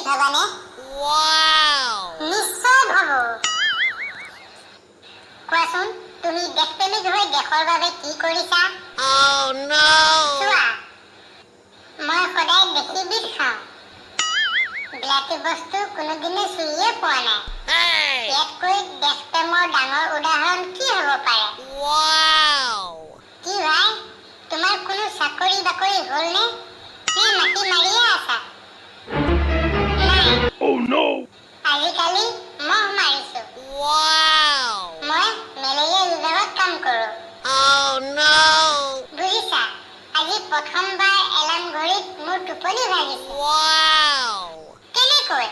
ভাবানে? নিশ্চয় ভাবো। কোৱাচোন, তুমি দেশপ্ৰেমিক হৈ দেশৰ বাবে কি কৰিছা? চোৱা, মই সদায় দেশী বিধ খাওঁ। বিলাতী বস্তু কোনোদিনে চুইয়ে পোৱা নাই। ইয়াতকৈ দেশপ্ৰেমৰ ডাঙৰ উদাহৰণ কি হ'ব পাৰে? কি ভাই, তোমাৰ কোনো চাকৰি বাকৰি হ'লনে? নে মাটি মাৰিয়ে আছা? নাই, আজিকালি মহ মাৰিছো। মই মেলেৰিয়া বিভাগত কাম কৰোঁ। বুজিছা, আজি প্ৰথমবাৰ এলাৰ্ম ঘড়ীত মোৰ টোপনি ভাঙিছে। কেনেকৈ?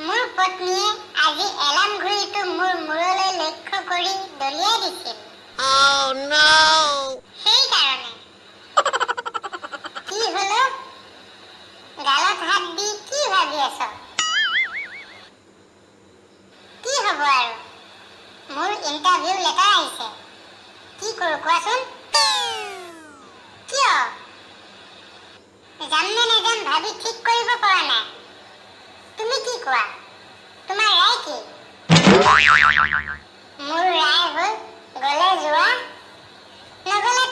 মোৰ পত্নীয়ে আজি এলাৰ্ম ঘড়ীটো মোৰ মূৰলৈ লক্ষ্য কৰি দলিয়াই দিছিল। সেইকাৰণে। কি হলো? গালত হাত দি কি ভাবি আছ? কি হ'ব আৰু? মোৰ ইণ্টাৰভিউ লেটাৰ আহিছে। কি কৰোঁ কোৱাচোন? কিয়? যাম নে নেযাম ভাবি ঠিক কৰিব পৰা নাই। তুমি কি কোৱা? তোমাৰ ৰায় কি? মোৰ ৰায় হ'ল গ'লে যোৱা, নগ'লে